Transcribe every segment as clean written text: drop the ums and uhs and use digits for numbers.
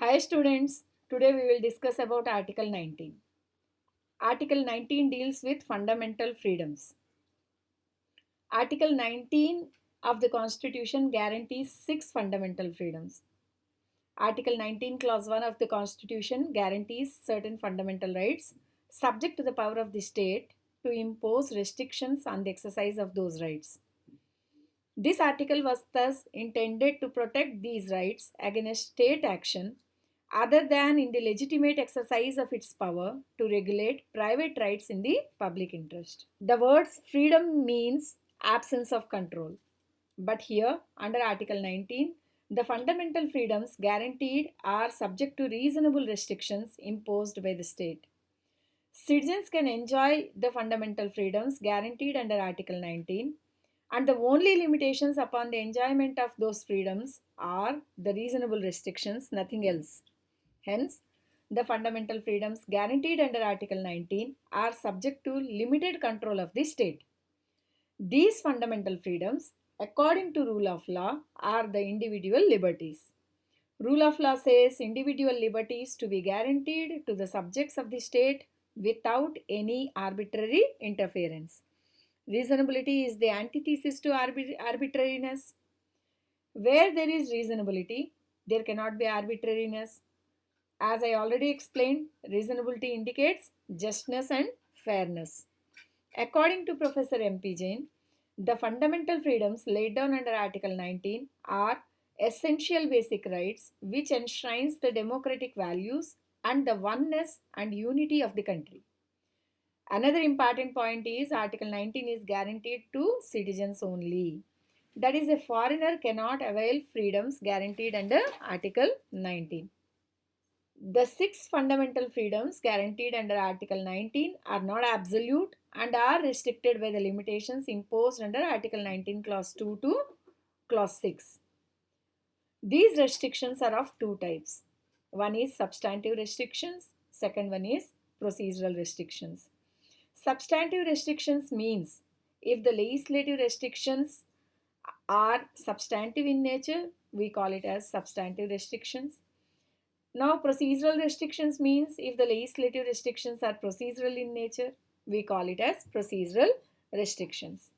Hi students, today we will discuss about Article 19. Article 19 deals with fundamental freedoms. Article 19 of the Constitution guarantees 6 fundamental freedoms. Article 19 Clause 1 of the Constitution guarantees certain fundamental rights subject to the power of the state to impose restrictions on the exercise of those rights. This article was thus intended to protect these rights against state action other than in the legitimate exercise of its power to regulate private rights in the public interest. The words freedom means absence of control. But here, under Article 19, the fundamental freedoms guaranteed are subject to reasonable restrictions imposed by the state. Citizens can enjoy the fundamental freedoms guaranteed under Article 19, and the only limitations upon the enjoyment of those freedoms are the reasonable restrictions, nothing else. Hence, the fundamental freedoms guaranteed under Article 19 are subject to limited control of the state. These fundamental freedoms, according to rule of law, are the individual liberties. Rule of law says individual liberties to be guaranteed to the subjects of the state without any arbitrary interference. Reasonability is the antithesis to arbitrariness. Where there is reasonability, there cannot be arbitrariness. As I already explained, reasonability indicates justness and fairness. According to Professor M.P. Jain, the fundamental freedoms laid down under Article 19 are essential basic rights which enshrines the democratic values and the oneness and unity of the country. Another important point is Article 19 is guaranteed to citizens only. That is, a foreigner cannot avail freedoms guaranteed under Article 19. The 6 fundamental freedoms guaranteed under Article 19 are not absolute and are restricted by the limitations imposed under Article 19 Clause 2 to Clause 6. These restrictions are of two types. One is substantive restrictions, second one is procedural restrictions. Substantive restrictions means if the legislative restrictions are substantive in nature, we call it as substantive restrictions. Now, procedural restrictions means if the legislative restrictions are procedural in nature, we call it as procedural restrictions.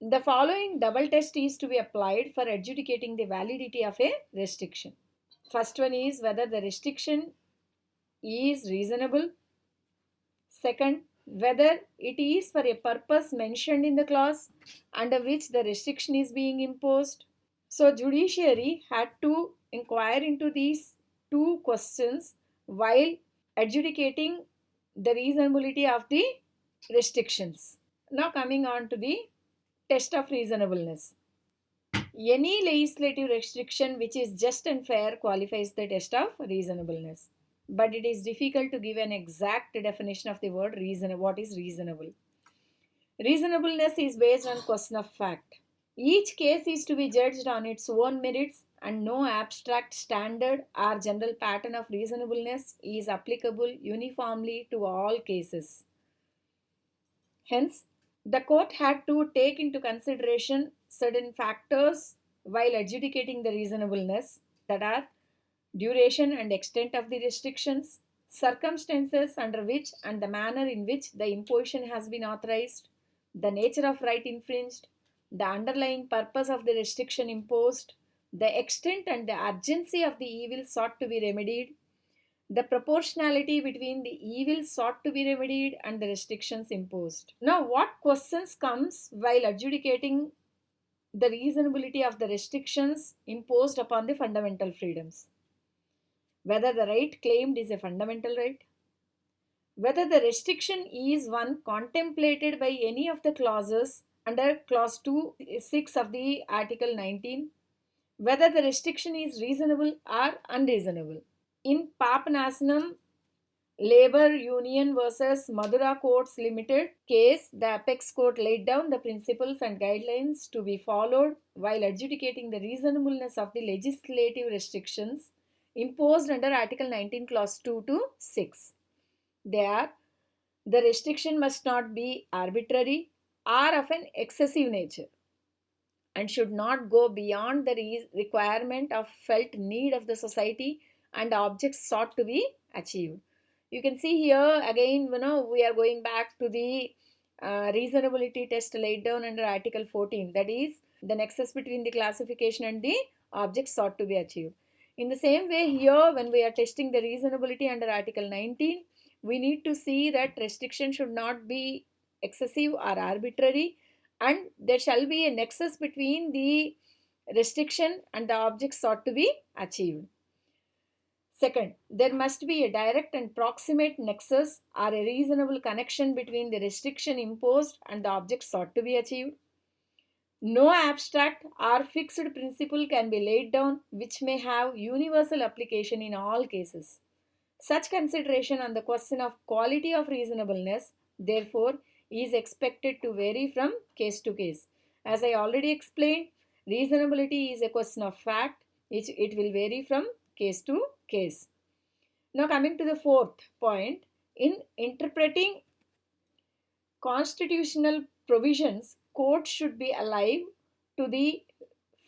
The following double test is to be applied for adjudicating the validity of a restriction. First one is whether the restriction is reasonable. Second, whether it is for a purpose mentioned in the clause under which the restriction is being imposed. So, judiciary had to inquire into these two questions while adjudicating the reasonability of the restrictions. Now, coming on to the test of reasonableness. Any legislative restriction which is just and fair qualifies the test of reasonableness. But it is difficult to give an exact definition of the word reason. What is reasonable? Reasonableness is based on question of fact. Each case is to be judged on its own merits, and no abstract standard or general pattern of reasonableness is applicable uniformly to all cases. Hence, the court had to take into consideration certain factors while adjudicating the reasonableness, that are duration and extent of the restrictions, circumstances under which and the manner in which the imposition has been authorized, the nature of right infringed, the underlying purpose of the restriction imposed, the extent and the urgency of the evil sought to be remedied, the proportionality between the evil sought to be remedied and the restrictions imposed. Now, what questions comes while adjudicating the reasonability of the restrictions imposed upon the fundamental freedoms? Whether the right claimed is a fundamental right, whether the restriction is one contemplated by any of the clauses under clause 2 6 of the article 19, whether the restriction is reasonable or unreasonable. In Papanasnam Labor Union versus Madura Courts Limited case, the apex court laid down the principles and guidelines to be followed while adjudicating the reasonableness of the legislative restrictions imposed under Article 19 Clause 2 to 6. They are: the restriction must not be arbitrary or of an excessive nature and should not go beyond the requirement of felt need of the society and the objects sought to be achieved. You can see here again, we are going back to the reasonability test laid down under Article 14, that is the nexus between the classification and the objects sought to be achieved. In the same way here, when we are testing the reasonability under Article 19, we need to see that restriction should not be excessive or arbitrary, and there shall be a nexus between the restriction and the objects sought to be achieved. Second, there must be a direct and proximate nexus or a reasonable connection between the restriction imposed and the objects sought to be achieved. No abstract or fixed principle can be laid down which may have universal application in all cases. Such consideration on the question of quality of reasonableness, therefore, is expected to vary from case to case. As I already explained, reasonability is a question of fact. It will vary from case to case. Now, coming to the fourth point, in interpreting constitutional provisions, courts should be alive to the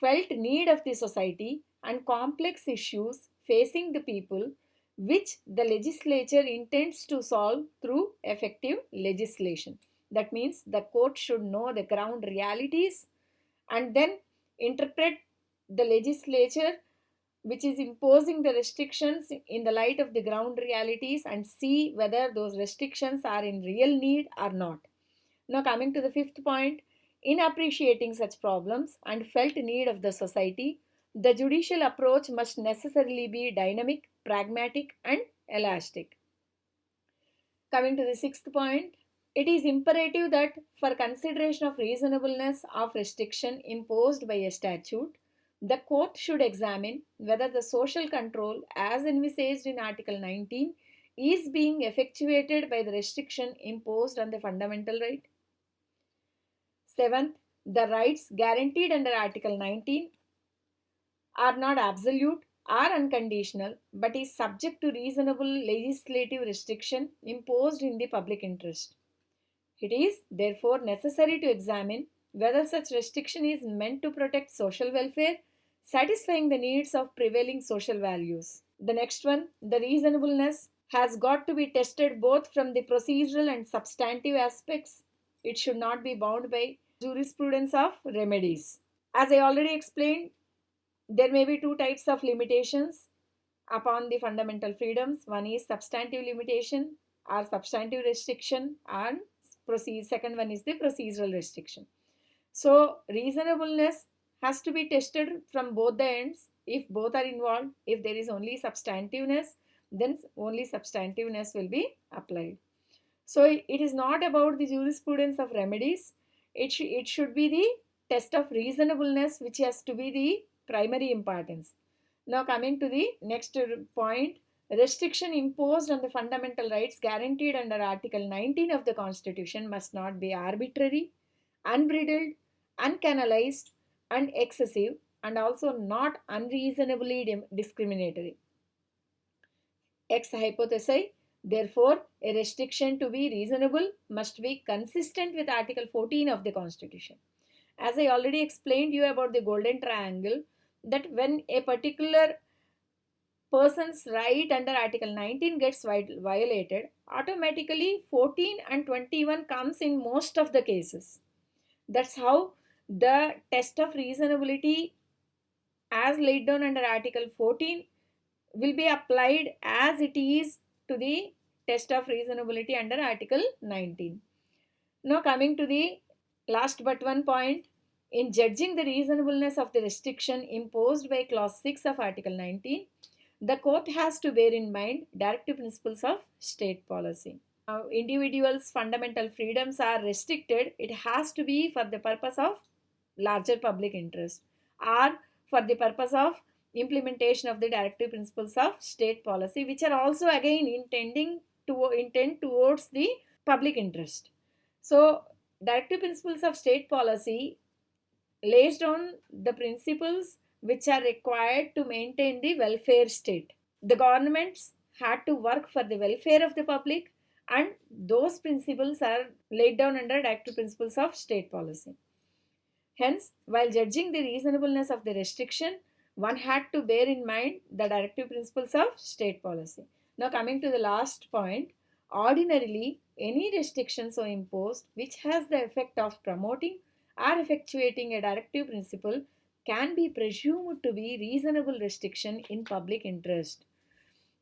felt need of the society and complex issues facing the people, which the legislature intends to solve through effective legislation. That means the court should know the ground realities and then interpret the legislature which is imposing the restrictions in the light of the ground realities and see whether those restrictions are in real need or not. Now, coming to the fifth point, in appreciating such problems and felt need of the society, the judicial approach must necessarily be dynamic, pragmatic, and elastic. Coming to the sixth point, it is imperative that for consideration of reasonableness of restriction imposed by a statute, the court should examine whether the social control as envisaged in Article 19 is being effectuated by the restriction imposed on the fundamental right. Seventh, the rights guaranteed under Article 19 are not absolute or unconditional but is subject to reasonable legislative restriction imposed in the public interest. It is therefore necessary to examine whether such restriction is meant to protect social welfare, satisfying the needs of prevailing social values. The next one, the reasonableness has got to be tested both from the procedural and substantive aspects. It should not be bound by jurisprudence of remedies. As I already explained, there may be two types of limitations upon the fundamental freedoms. One is substantive limitation or substantive restriction, and second one is the procedural restriction. So reasonableness has to be tested from both the ends. If both are involved, if there is only substantiveness, then only substantiveness will be applied. So it is not about the jurisprudence of remedies. It should be the test of reasonableness which has to be the primary importance. Now, coming to the next point, restriction imposed on the fundamental rights guaranteed under Article 19 of the Constitution must not be arbitrary, unbridled, uncanalized, and excessive, and also not unreasonably discriminatory. Ex hypothesi, therefore, a restriction to be reasonable must be consistent with Article 14 of the Constitution. As I already explained you about the golden triangle, that when a particular person's right under Article 19 gets violated, automatically 14 and 21 comes in most of the cases. That's how the test of reasonability as laid down under Article 14 will be applied as it is to the test of reasonability under Article 19. Now, coming to the last but one point, in judging the reasonableness of the restriction imposed by Clause 6 of Article 19, the court has to bear in mind directive principles of state policy. Now, individuals' fundamental freedoms are restricted. It has to be for the purpose of larger public interest or for the purpose of implementation of the directive principles of state policy, which are also again intend towards the public interest. So, directive principles of state policy lays down the principles which are required to maintain the welfare state. The governments had to work for the welfare of the public, and those principles are laid down under directive principles of state policy. Hence, while judging the reasonableness of the restriction, one had to bear in mind the directive principles of state policy. Now, coming to the last point, ordinarily, any restriction so imposed which has the effect of promoting or effectuating a directive principle can be presumed to be reasonable restriction in public interest.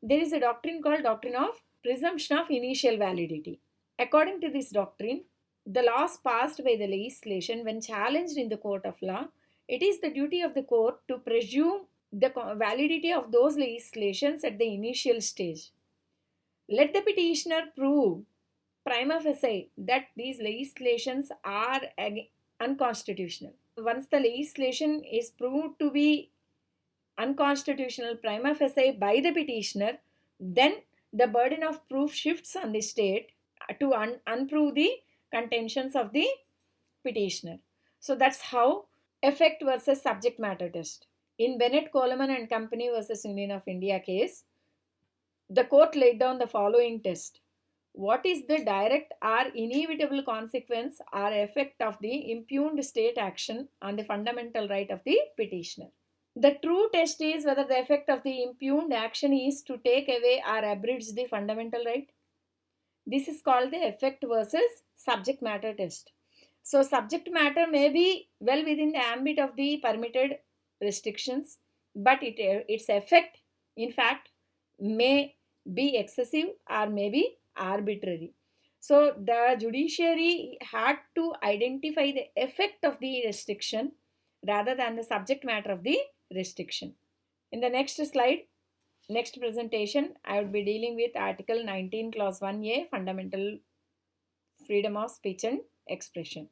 There is a doctrine called doctrine of presumption of initial validity. According to this doctrine, the laws passed by the legislation, when challenged in the court of law, it is the duty of the court to presume the validity of those legislations at the initial stage. Let the petitioner prove prima facie that these legislations are unconstitutional. Once the legislation is proved to be unconstitutional prima facie by the petitioner, then the burden of proof shifts on the state to unprove the contentions of the petitioner. So that's how effect versus subject matter test. In Bennett Coleman and Company versus Union of India case, the court laid down the following test. What is the direct or inevitable consequence or effect of the impugned state action on the fundamental right of the petitioner? The true test is whether the effect of the impugned action is to take away or abridge the fundamental right. This is called the effect versus subject matter test. So, subject matter may be well within the ambit of the permitted restrictions, but its effect, in fact, may be excessive or may be arbitrary. So, the judiciary had to identify the effect of the restriction rather than the subject matter of the restriction. In the next slide, next presentation, I would be dealing with Article 19, Clause 1A, Fundamental Freedom of Speech and Expression.